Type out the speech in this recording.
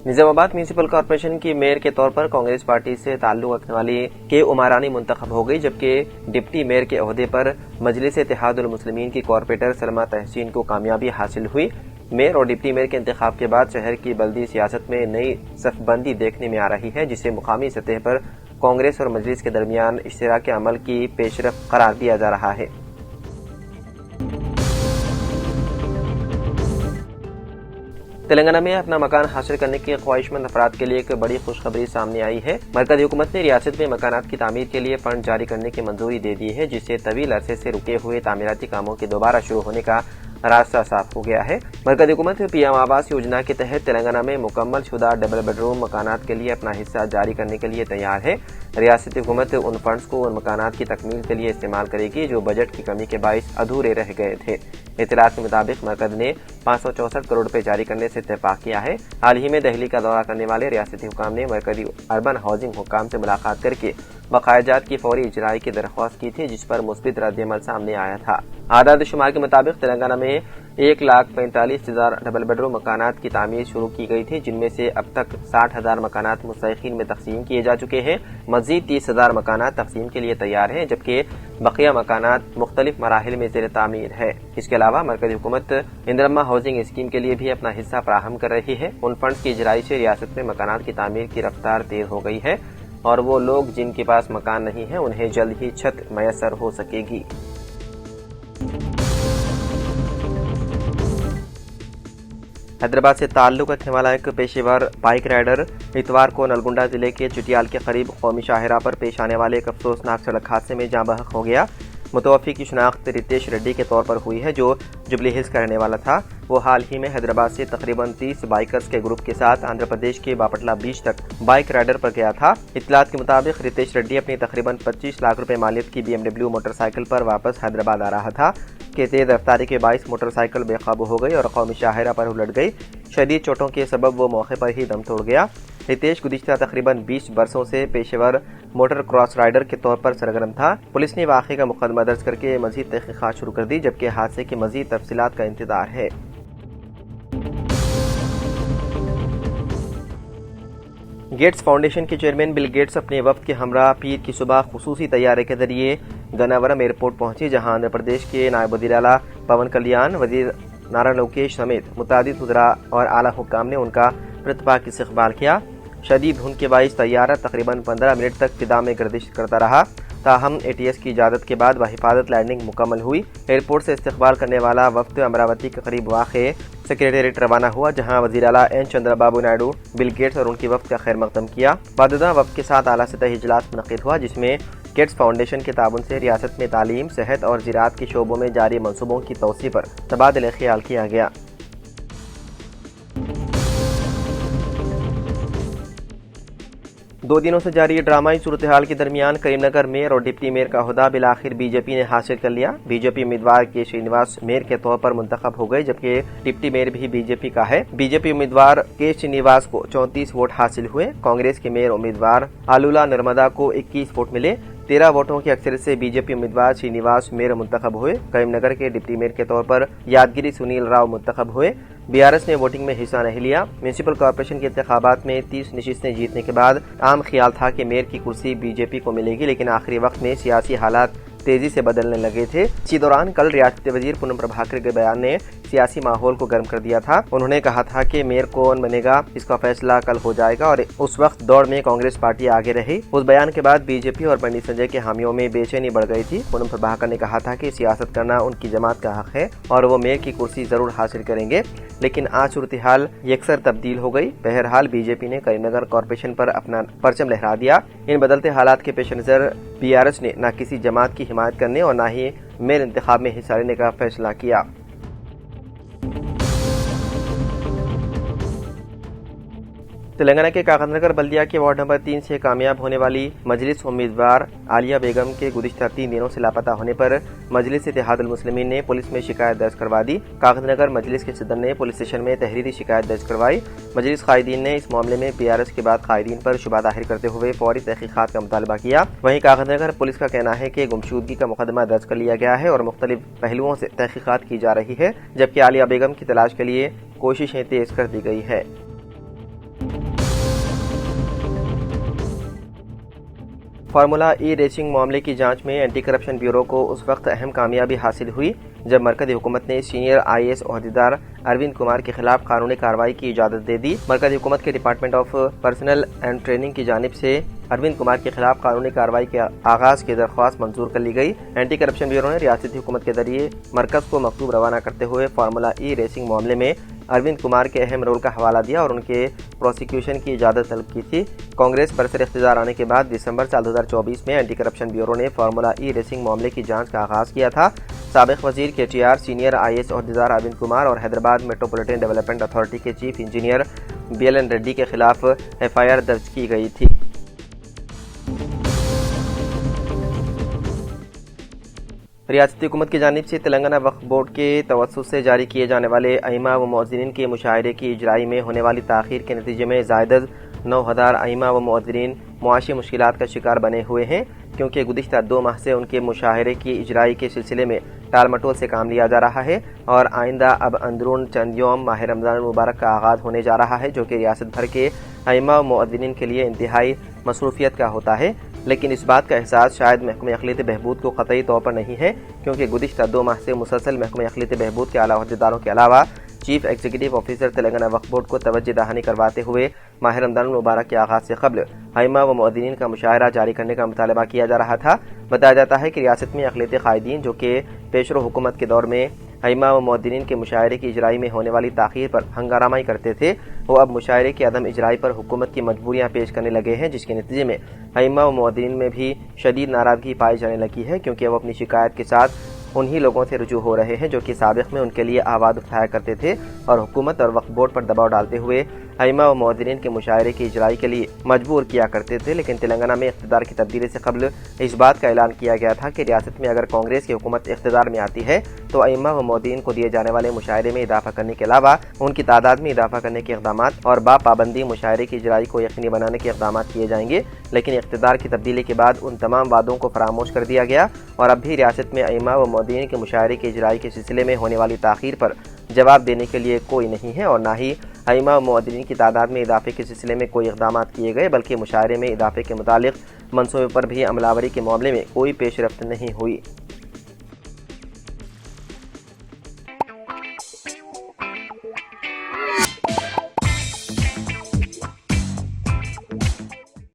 Nizamabad municipal corporation की mayor के तौर पर कांग्रेस पार्टी से ताल्लुक रखने वाली के उमारानी मुंतखब हो गई, जबकि डिप्टी मेयर के ओहदे पर मजलिस इत्तेहादुल मुस्लिमीन की कॉर्पोरेटर सलमा तहसीन को कामयाबी हासिल हुई। मेयर और डिप्टी मेयर के इंतखाब के बाद शहर की बल्दी सियासत में नई सफबंदी देखने में आ रही है, जिसे मुकामी सतह पर कांग्रेस और मजलिस के दरमियान इश्तराक अमल की पेशरफ करार दिया जा रहा है। तेलंगाना में अपना मकान हासिल करने के ख्वाहिशमंद अफराद के लिए एक बड़ी खुशखबरी सामने आई है। मरकजी हुकूमत ने रियासत में मकानात की तामीर के लिए फंड जारी करने की मंजूरी दे दी है, जिससे तवील अरसे से रुके हुए तामीराती कामों के दोबारा शुरू होने का रास्ता साफ हो गया है। मरकजी हुकूमत पीएम आवास योजना के तहत तेलंगाना में मुकम्मल शुदा डबल बेडरूम मकानात के लिए अपना हिस्सा जारी करने के लिए तैयार है। रियासती हुकूमत उन फंड्स को उन मकानात की तकमील के लिए इस्तेमाल करेगी जो बजट की कमी के बाइस अधूरे रह गए थे। इत्तलात के मुताबिक मरकज ने 564 करोड़ रुपए जारी करने से इत्तेफाक किया है। हाल ही में दिल्ली का दौरा करने वाले रियासती हुकाम ने मरकजी अर्बन हाउसिंग हुकाम से मुलाकात करके बकायाजात की फौरी इजराई की दरख्वास्त की थी, जिस पर मुस्बित रद्द-ए-अमल सामने आया था। आदाद शुमार के मुताबिक तेलंगाना में 1,45,000 डबल बेडरूम मकानात की तामीर शुरू की गई थी, जिनमें से अब तक 60,000 मकानात मुस्तहिकीन में तकसीम किए जा चुके हैं। मजीद 30,000 मकानात तकसीम के लिए तैयार हैं, जबकि बकिया मकानात मुख्तलिफ मराहिल में ज़ेर तामीर है। इसके अलावा मरकजी हुकूमत इंदिरम्मा हाउसिंग स्कीम के लिए भी अपना हिस्सा फराहम कर रही है। उन फंड्स की इजराई से रियासत में मकानात की तामीर की रफ्तार तेज हो गई है और वो लोग जिनके पास मकान नहीं है उन्हें जल्द ही छत मैसर हो सकेगी। हैदराबाद से ताल्लुक रखने वाला एक पेशेवर बाइक राइडर इतवार को नलगुंडा जिले के चुटियाल के करीब कौमी शाहरा पर पेश आने वाले एक अफसोसनाक सड़क हादसे में जाँ बहक हो गया। मुतवफ़ी की शिनाख्त रितेश रेड्डी के तौर पर हुई है, जो जुबली हिल्स का रहने वाला था। वो हाल ही में हैदराबाद से तकरीबन 30 बाइकर्स के ग्रुप के साथ आंध्र प्रदेश के बापटला बीच तक बाइक राइडर पर गया था। इत्तलात के मुताबिक रितेश रेड्डी अपनी तकरीबन 25 लाख रुपए मालियत की BMW मोटरसाइकिल पर वापस हैदराबाद आ रहा था कि तेज रफ्तारी के बाइस मोटरसाइकिल बेकाबू हो गई और कौमी शाहरा पर उलट गई। शदीद चोटों के सबब वो मौके पर ही दम तोड़ गया। रितेश गुज़िश्ता तकरीबन 20 बरसों से पेशेवर मोटर क्रॉस राइडर के तौर पर सरगर्म था। पुलिस ने वाक़े का मुकदमा दर्ज करके मज़ीद तहक़ीक़ात शुरू कर दी, जबकि हादसे की मज़ीद तफसीलात का इंतज़ार है। गेट्स फाउंडेशन के चेयरमैन बिल गेट्स अपने वफ्द के हमरा पीर की सुबह खुसूसी तैयारे के जरिए गन्नावरम एयरपोर्ट पहुंचे, जहां आंध्र प्रदेश के नायब वज़ीर आला पवन कल्याण, वज़ीर नारा लोकेश समेत मुतादिद वज़रा और आला हुक्काम ने उनका प्रतिपाक इस्तक़बाल किया। शदीद धुंध के बाइस तैयारा तकरीबन 15 मिनट तक फिजा में गर्दिश करता रहा, ताहम ATS की इजाज़त के बाद बहिफाजत लैंडिंग मुकम्मल हुई। एयरपोर्ट से इस्तकबाल करने वाला वफ्द अमरावती के करीब वाक़े सेक्रेटेरिएट रवाना हुआ, जहां वज़ीर आला N Chandrababu Naidu Bill Gates और उनकी वफ्द का खैर मकदम किया। बाददा वफ्द के साथ आला सतही इजलास मुनक़िद हुआ, जिसमें गेट्स फाउंडेशन के ताबन से रियासत में तालीम, सेहत और ज़राअत के शोबों में जारी मंसूबों की तौसी पर तबादला ख्याल किया गया। दो दिनों से जारी ड्रामाई सूरत हाल के दरमियान करीमनगर मेयर और डिप्टी मेयर का ओहदा बिलाखिर बीजेपी ने हासिल कर लिया। बीजेपी उम्मीदवार के श्रीनिवास मेयर के तौर पर मुंतखब हो गए, जबकि डिप्टी मेयर भी बीजेपी का है। बीजेपी उम्मीदवार के श्रीनिवास को 34 वोट हासिल हुए। कांग्रेस के मेयर उम्मीदवार आलूला नर्मदा को 21 वोट मिले। 13 वोटों की अक्सरियत से बीजेपी उम्मीदवार श्रीनिवास मेयर मुंतखब हुए। करीमनगर के डिप्टी मेयर के तौर पर यादगिरी सुनील राव मुंतखब हुए। BRS ने वोटिंग में हिस्सा नहीं लिया। म्यूनिसिपल कॉर्पोरेशन के इंतखाबात में 30 नशिस्तें जीतने के बाद आम ख्याल था कि मेयर की कुर्सी बीजेपी को मिलेगी, लेकिन आखिरी वक्त में सियासी हालात तेजी से बदलने लगे थे। इसी दौरान कल रियासती वजीर पूनम प्रभाकर के बयान ने सियासी माहौल को गर्म कर दिया था। उन्होंने कहा था कि मेयर कौन बनेगा इसका फैसला कल हो जाएगा और उस वक्त दौड़ में कांग्रेस पार्टी आगे रही। उस बयान के बाद बीजेपी और पंडित संजय के हामियों में बेचैनी बढ़ गई थी। पूनम प्रभाकर ने कहा था कि सियासत करना उनकी जमात का हक है और वो मेयर की कुर्सी जरूर हासिल करेंगे, लेकिन आज सूरत हाल यकसर तब्दील हो गई। बहरहाल बीजेपी ने करीमनगर कॉर्पोरेशन पर अपना परचम लहरा दिया। इन बदलते हालात के पेश नजर BRS ने न किसी जमात की हिमायत करने और न ही मेयर इंतखाब में हिस्सा लेने का फैसला किया। तेलंगाना के कागजनगर बल्दिया के वार्ड नंबर 3 से कामयाब होने वाली मजलिस उम्मीदवार आलिया बेगम के गुज़िश्ता 3 दिनों से लापता होने पर मजलिस इत्तेहादुल मुस्लिमीन ने पुलिस में शिकायत दर्ज करवा दी। कागजनगर मजलिस के सदर ने पुलिस स्टेशन में तहरीरी शिकायत दर्ज करवाई। मजलिस कायदीन ने इस मामले में PRS के बाद कायदीन पर शुबा दाहिर करते हुए फौरी तहकीकात का मुतालबा किया। वहीं कागजनगर पुलिस का कहना है कि गुमशुदगी का मुकदमा दर्ज कर लिया गया है और मुख्तलिफ पहलुओं से तहकीकात की जा रही है, जबकि आलिया बेगम की तलाश के लिए कोशिशें तेज कर दी गई है। फार्मूला ई रेसिंग मामले की जांच में एंटी करप्शन ब्यूरो को उस वक्त अहम कामयाबी हासिल हुई जब मरकज़ी हुकूमत ने सीनियर IAS ओहदेदार अरविंद कुमार के खिलाफ कानूनी कार्रवाई की इजाज़त दे दी। मरकज़ी हुकूमत के department of personal and training की जानिब से अरविंद कुमार के खिलाफ कानूनी कार्रवाई के आगाज़ की दरख्वास्त मंजूर कर ली गई। एंटी करप्शन ब्यूरो ने रियासती हुकूमत के जरिए मरकज़ को मकतूब रवाना करते हुए फार्मूला ई रेसिंग मामले में अरविंद कुमार के अहम रोल का हवाला दिया और उनके प्रोसिक्यूशन की इजाज़त तलब की थी। कांग्रेस बरसर इख्तियार आने के बाद दिसंबर साल 2024 में एंटी करप्शन ब्यूरो ने फार्मूला ई रेसिंग मामले की जांच का आगाज़ किया था। साबिक वजीर KTR, सीनियर IAS ओहदेदार अरविंद कुमार और हैदराबाद मेट्रोपॉलिटन डेवलपमेंट अथॉरिटी के चीफ इंजीनियर BLN रेड्डी के खिलाफ FIR दर्ज की गई थी। रियासती हुकूमत की जानिब से तेलंगाना वक्फ बोर्ड के तवस्सुत से जारी किए जाने वाले अइमा व मुअज्जिनीन के मुशाहिरे की इजराई में होने वाली ताख़ीर के नतीजे में ज़ायद 9,000 अइमा व मुअज्जिनीन मुआशी मुश्किलात का शिकार बने हुए हैं, क्योंकि गुज़िश्ता 2 माह से उनके मुशाहिरे की इजराई के सिलसिले में टाल मटोल से काम लिया जा रहा है और आइंदा अब अंदरून चंद यौम माह रमज़ान मुबारक का आगाज़ होने जा रहा है, जो कि रियासत भर के अइमा व मुअज्जिनीन के लिए इंतहाई मसरूफियत का होता है। लेकिन इस बात का एहसास शायद महकमे अक़लियत बहबूद को क़तई तौर पर नहीं है, क्योंकि गुज़िश्ता 2 माह से मुसलसल महकमे अक़लियत बहबूद के आला ओहदेदारों के अलावा चीफ एग्जीक्यूटिव ऑफिसर तेलंगाना वक्फ बोर्ड को तवज्जो दहानी करवाते हुए माह रमज़ान मुबारक के आगाज़ से कबल अइमा व मुअज्जिनीन का मुशाहिरा जारी करने का मुतालबा किया जा रहा था। बताया जाता है कि रियासत में अक़लियत कायदीन, जो कि पेशरो हुकूमत के दौर में अइमा व मुअज्जिनीन के मुशाहिरे की इजराई में होने वाली ताख़ीर पर हंगारामाई करते थे, वो अब मुशाहिरे की अदम इजराई पर हुकूमत की मजबूरियाँ पेश करने लगे हैं, जिसके नतीजे में अइमा व मुअज्जिनीन में भी शदीद नाराज़गी पाई जाने लगी है, क्योंकि वो अपनी शिकायत के साथ उन्हीं लोगों से रुजू हो रहे हैं जो कि साबिक़ में उनके लिए आवाज़ उठाया करते थे और हुकूमत और वक्फ बोर्ड पर दबाव डालते हुए अइमा व मुअज्जिनीन के मुशाहिरे की इजराई के लिए मजबूर किया करते थे। लेकिन तेलंगाना में इक़्तिदार की तब्दीली से कबल इस बात का ऐलान किया गया था कि रियासत में अगर कांग्रेस की हुकूमत इक़्तिदार में आती है तो अइमा व मुअज्जिनीन को दिए जाने वाले मुशाहिरे में इजाफा करने के अलावा उनकी तादाद में इजाफा करने के इक़दामात और बापाबंदी मुशाहिरे की इजराई को यकीनी बनाने के इक़दामात किए जाएंगे। लेकिन इक़्तिदार की तब्दीली के बाद उन तमाम वादों को फरामोश कर दिया गया और अब भी रियासत में अइमा व मुअज्जिनीन के मुशाहिरे की इजराई के सिलसिले में होने वाली ताख़ीर पर जवाब देने के लिए कोई नहीं है और ना ही अइमा व मुअज्जिनीन की तादाद में इजाफे के सिलसिले में कोई इक़दामात किए गए, बल्कि मुशाहिरे में इजाफे के मुतालिक मंसूबे पर भी अमलावरी के मामले में कोई पेशरफ्त नहीं हुई।